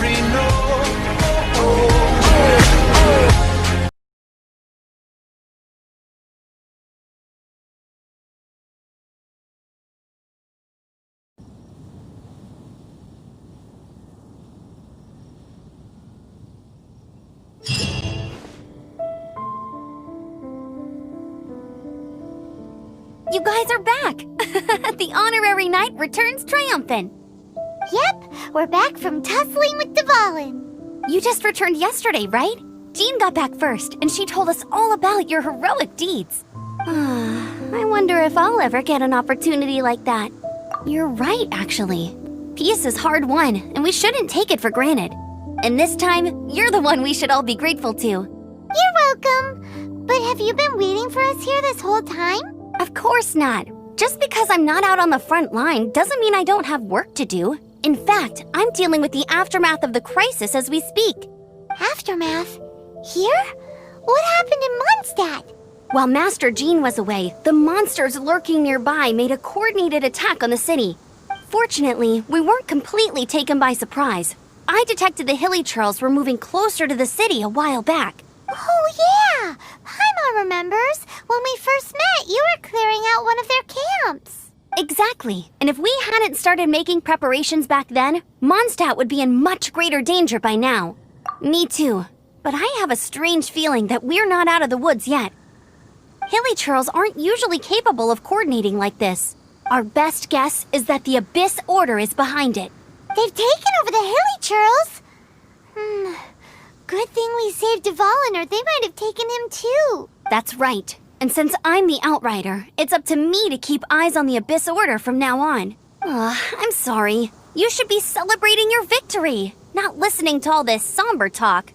already know. You guys are back! The honorary knight returns triumphant. Yep, we're back from tussling with Dvalin. You just returned yesterday, right? Jean got back first, and she told us all about your heroic deeds. I wonder if I'll ever get an opportunity like that. You're right, actually. Peace is hard won, and we shouldn't take it for granted. And this time, you're the one we should all be grateful to. You're welcome. But have you been waiting for us here this whole time? Of course not. Just because I'm not out on the front line doesn't mean I don't have work to do. In fact, I'm dealing with the aftermath of the crisis as we speak. Aftermath? Here? What happened in Mondstadt? While Master Jean was away, the monsters lurking nearby made a coordinated attack on the city. Fortunately, we weren't completely taken by surprise. I detected the Hilly Churls were moving closer to the city a while back. Oh yeah! Paimon remembers. When we first met, you were clearing out one of their camps. Exactly. And if we hadn't started making preparations back then, Mondstadt would be in much greater danger by now. Me too. But I have a strange feeling that we're not out of the woods yet. Hilly Churls aren't usually capable of coordinating like this. Our best guess is that the Abyss Order is behind it. They've taken over the Hilly Churls? Good thing we saved Dvalin, or they might have taken him too. That's right. And since I'm the Outrider, it's up to me to keep eyes on the Abyss Order from now on. I'm sorry. You should be celebrating your victory, not listening to all this somber talk.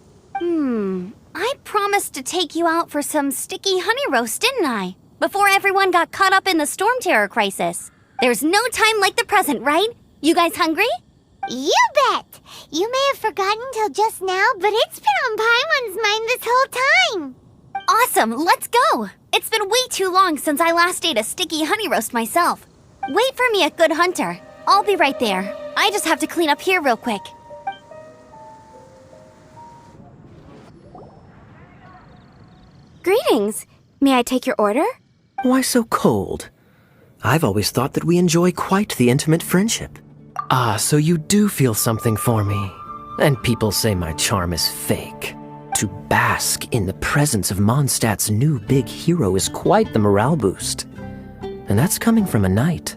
I promised to take you out for some sticky honey roast, didn't I? Before everyone got caught up in the Storm Terror crisis. There's no time like the present, right? You guys hungry? You bet! You may have forgotten till just now, but it's been on Paimon's mind this whole time. Awesome, let's go! It's been way too long since I last ate a sticky honey roast myself. Wait for me at Good Hunter. I'll be right there. I just have to clean up here real quick. Greetings. May I take your order? Why so cold? I've always thought that we enjoy quite the intimate friendship. Ah, so you do feel something for me. And people say my charm is fake. To bask in the presence of Mondstadt's new big hero is quite the morale boost. And that's coming from a knight.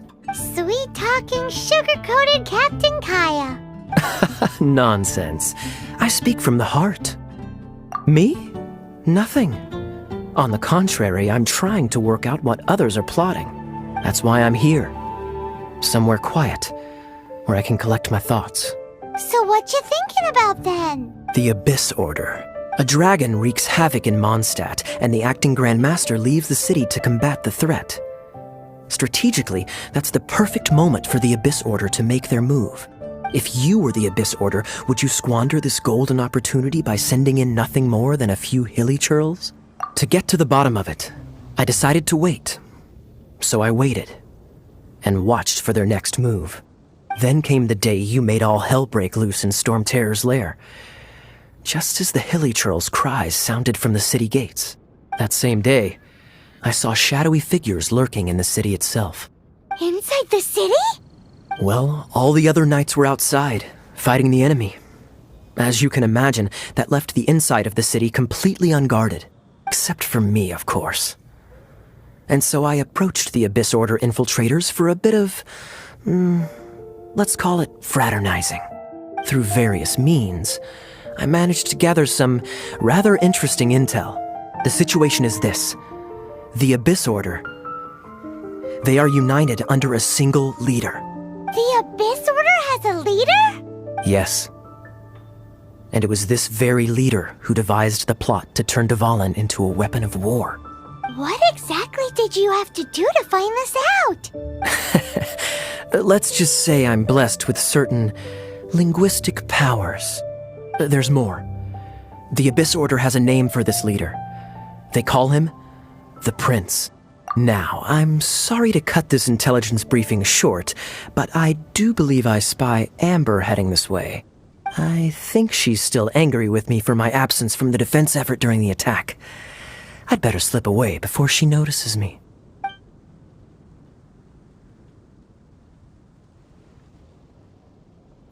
Sweet-talking, sugar-coated Captain Kaya. Nonsense. I speak from the heart. Me? Nothing. On the contrary, I'm trying to work out what others are plotting. That's why I'm here. Somewhere quiet, where I can collect my thoughts. So what you thinking about then? The Abyss Order. A dragon wreaks havoc in Mondstadt, and the acting Grand Master leaves the city to combat the threat. Strategically, that's the perfect moment for the Abyss Order to make their move. If you were the Abyss Order, would you squander this golden opportunity by sending in nothing more than a few Hilly Churls? To get to the bottom of it, I decided to wait. So I waited, and watched for their next move. Then came the day you made all hell break loose in Storm Terror's lair. Just as the Hilly Churls' cries sounded from the city gates. That same day, I saw shadowy figures lurking in the city itself. Inside the city? Well, all the other knights were outside, fighting the enemy. As you can imagine, that left the inside of the city completely unguarded. Except for me, of course. And so I approached the Abyss Order infiltrators for a bit of, let's call it fraternizing. Through various means, I managed to gather some rather interesting intel. The situation is this. The Abyss Order. They are united under a single leader. The Abyss Order has a leader? Yes. And it was this very leader who devised the plot to turn Dvalin into a weapon of war. What exactly did you have to do to find this out? Let's just say I'm blessed with certain linguistic powers. There's more. The Abyss Order has a name for this leader. They call him the Prince. Now, I'm sorry to cut this intelligence briefing short, but I do believe I spy Amber heading this way. I think she's still angry with me for my absence from the defense effort during the attack. I'd better slip away before she notices me.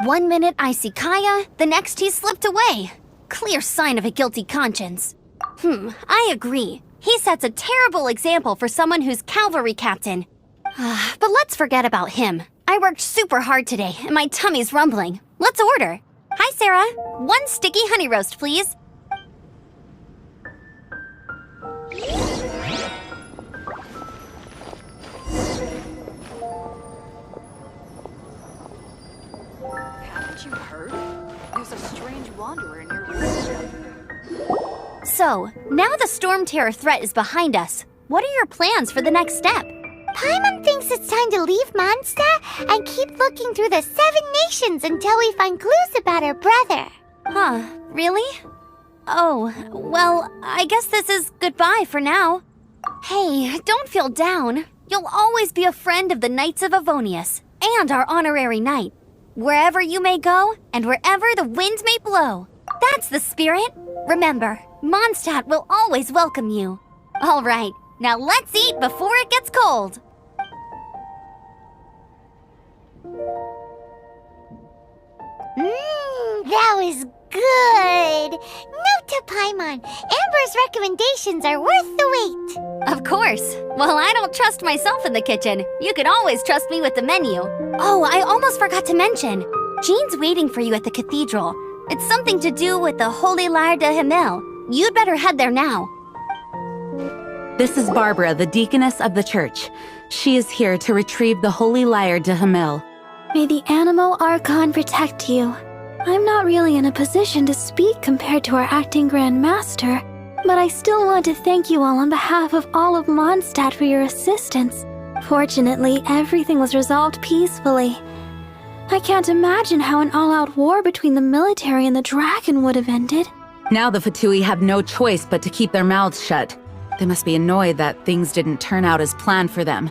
One minute I see Kaya, the next he's slipped away. Clear sign of a guilty conscience. I agree. He sets a terrible example for someone who's cavalry captain. But let's forget about him. I worked super hard today, and my tummy's rumbling. Let's order. Hi, Sarah. 1 sticky honey roast, please. Haven't you heard? There's a strange wanderer in your region. So, now the Storm Terror threat is behind us. What are your plans for the next step? Paimon thinks it's time to leave Mondstadt and keep looking through the 7 nations until we find clues about her brother. Huh, really? Oh, well, I guess this is goodbye for now. Hey, don't feel down. You'll always be a friend of the Knights of Avonius, and our honorary knight. Wherever you may go, and wherever the wind may blow. That's the spirit. Remember, Mondstadt will always welcome you. All right, now let's eat before it gets cold. That was good. Note to Paimon, Amber's recommendations are worth the wait. Of course. Well, I don't trust myself in the kitchen. You can always trust me with the menu. Oh, I almost forgot to mention. Jean's waiting for you at the cathedral. It's something to do with the Holy Lyre de Himmel. You'd better head there now. This is Barbara, the deaconess of the church. She is here to retrieve the Holy Lyre de Himmel. May the Animo Archon protect you. I'm not really in a position to speak compared to our acting Grand Master, but I still want to thank you all on behalf of all of Mondstadt for your assistance. Fortunately, everything was resolved peacefully. I can't imagine how an all-out war between the military and the dragon would have ended. Now the Fatui have no choice but to keep their mouths shut. They must be annoyed that things didn't turn out as planned for them.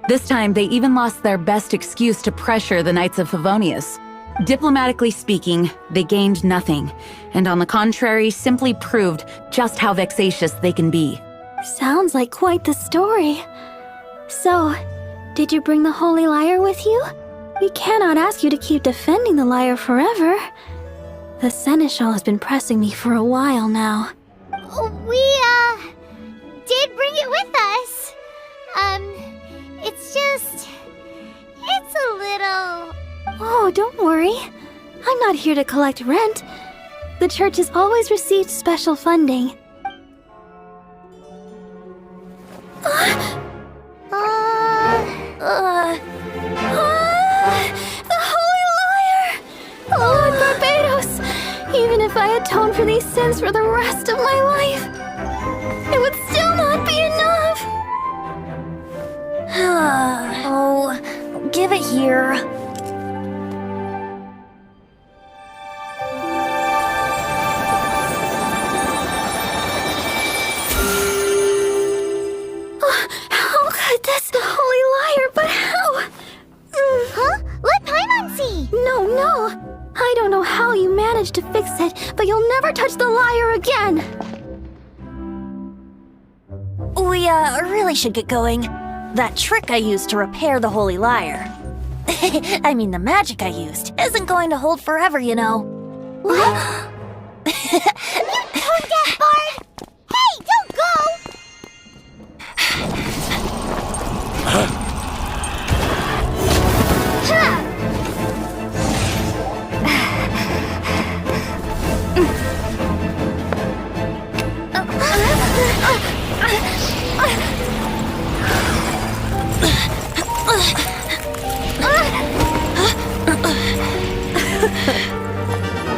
This time, they even lost their best excuse to pressure the Knights of Favonius. Diplomatically speaking, they gained nothing, and on the contrary, simply proved just how vexatious they can be. Sounds like quite the story. So, did you bring the Holy Lyre with you? We cannot ask you to keep defending the lyre forever. The Seneschal has been pressing me for a while now. We, did bring it with us. It's a little... Oh, don't worry. I'm not here to collect rent. The church has always received special funding. The Holy Lyre! Lord Barbados! Even if I atone for these sins for the rest of my life, it would still not be enough! Oh, give it here. How could this the Holy Lyre, but how? Huh? Let Paimon see! No. I don't know how you managed to fix it, but you'll never touch the lyre again! We, really should get going. That trick I used to repair the Holy Lyre. I mean, the magic I used isn't going to hold forever, you know. What? Tone deaf, Bard! Hey, don't go!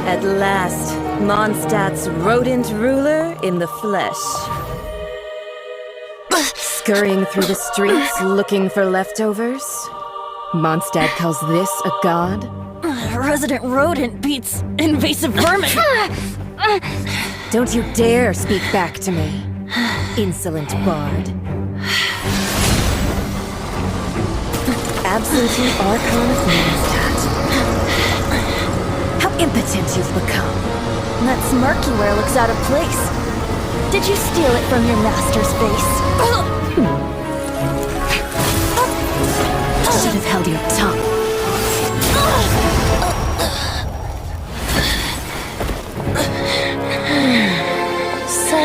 At last, Mondstadt's rodent ruler in the flesh. Scurrying through the streets looking for leftovers? Mondstadt calls this a god? Resident rodent beats invasive vermin. Don't you dare speak back to me, insolent bard. Absentee Archon of Mondstadt. impotent you've become. That smirky wear looks out of place. Did you steal it from your master's face? Should have held your tongue. So,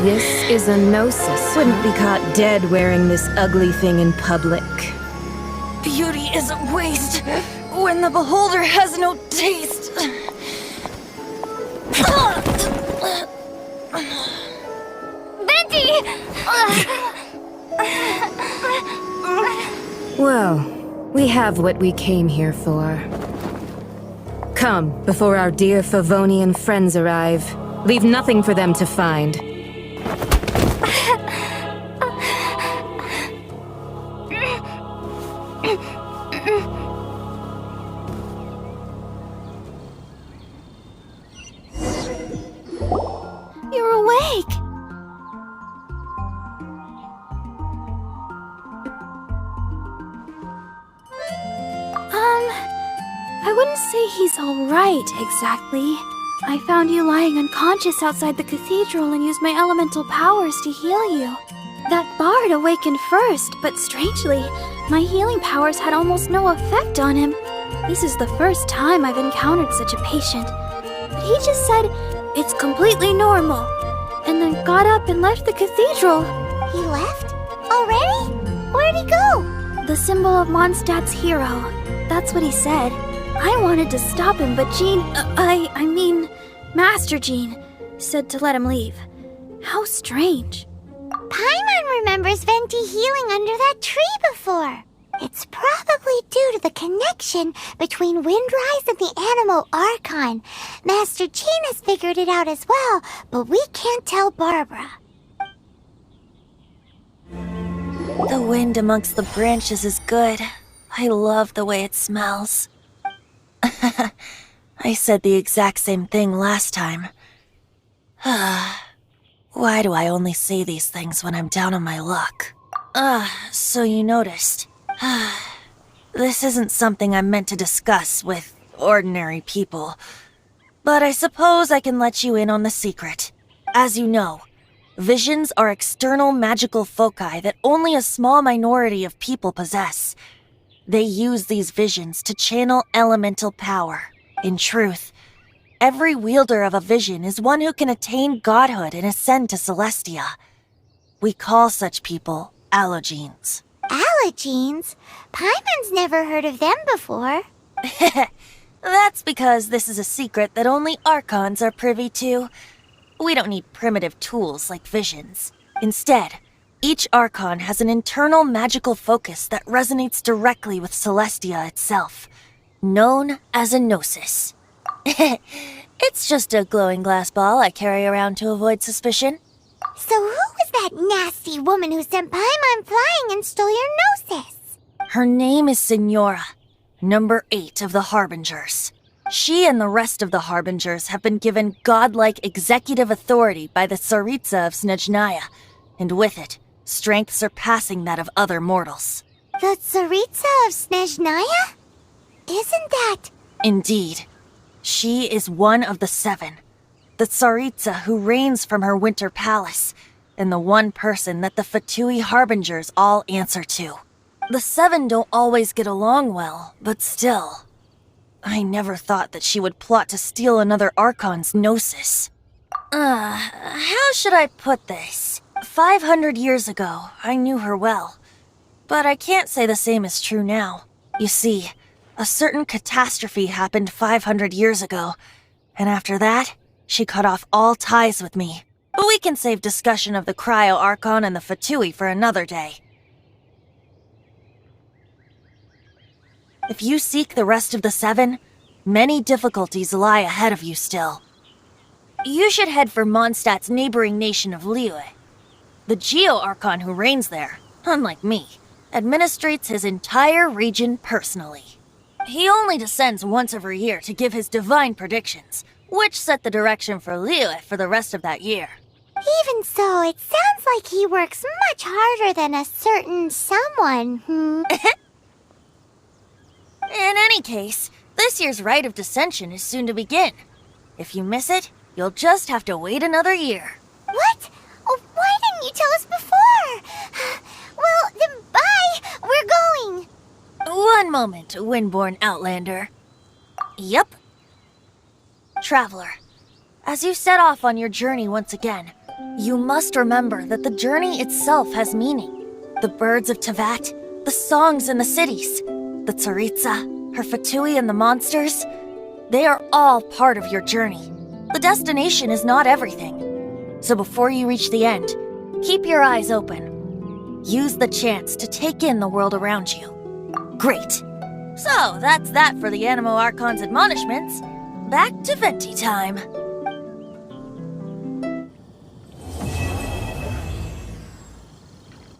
this is a gnosis. Wouldn't be caught dead wearing this ugly thing in public. Beauty is a waste when the beholder has no taste. Venti! Well, we have what we came here for. Come, before our dear Favonian friends arrive. Leave nothing for them to find. You're awake! I wouldn't say he's alright, exactly. I found you lying unconscious outside the cathedral and used my elemental powers to heal you. That bard awakened first, but strangely, my healing powers had almost no effect on him. This is the first time I've encountered such a patient. But he just said, it's completely normal, and then got up and left the cathedral. He left? Already? Where'd he go? The symbol of Mondstadt's hero. That's what he said. I wanted to stop him, but Jean, I mean, Master Jean, said to let him leave. How strange. Paimon remembers Venti healing under that tree before. It's probably due to the connection between Windrise and the Animo Archon. Master Jean has figured it out as well, but we can't tell Barbara. The wind amongst the branches is good. I love the way it smells. I said the exact same thing last time. Why do I only say these things when I'm down on my luck? So you noticed. This isn't something I'm meant to discuss with ordinary people. But I suppose I can let you in on the secret. As you know, visions are external magical foci that only a small minority of people possess. They use these visions to channel elemental power. In truth, every wielder of a vision is one who can attain godhood and ascend to Celestia. We call such people allogenes. Allogenes? Paimon's never heard of them before. That's because this is a secret that only Archons are privy to. We don't need primitive tools like visions. Instead, each Archon has an internal magical focus that resonates directly with Celestia itself, known as a gnosis. It's just a glowing glass ball I carry around to avoid suspicion. So who was that nasty woman who sent Paimon flying and stole your gnosis? Her name is Signora, number 8 of the Harbingers. She and the rest of the Harbingers have been given godlike executive authority by the Tsaritsa of Snezhnaya, and with it, strength surpassing that of other mortals. The Tsaritsa of Snezhnaya? Isn't that... Indeed. She is one of the 7, the Tsaritsa who reigns from her winter palace, and the one person that the Fatui Harbingers all answer to. The 7 don't always get along well, but still. I never thought that she would plot to steal another Archon's gnosis. How should I put this? 500 years ago, I knew her well. But I can't say the same is true now. You see, a certain catastrophe happened 500 years ago, and after that, she cut off all ties with me. But we can save discussion of the Cryo Archon and the Fatui for another day. If you seek the rest of the 7, many difficulties lie ahead of you still. You should head for Mondstadt's neighboring nation of Liyue. The Geo-Archon who reigns there, unlike me, administrates his entire region personally. He only descends once every year to give his divine predictions, which set the direction for Liyue for the rest of that year. Even so, it sounds like he works much harder than a certain someone, In any case, This year's Rite of Descension is soon to begin. If you miss it, you'll just have to wait another year. What? Oh, why didn't you tell us before? Well, then bye! We're going! One moment, Windborn Outlander. Yep. Traveler, as you set off on your journey once again, you must remember that the journey itself has meaning. The birds of Tevat, the songs in the cities, the Tsaritsa, her Fatui and the monsters, they are all part of your journey. The destination is not everything. So before you reach the end, keep your eyes open. Use the chance to take in the world around you. Great. So that's that for the Animo Archon's admonishments. Back to Venti time.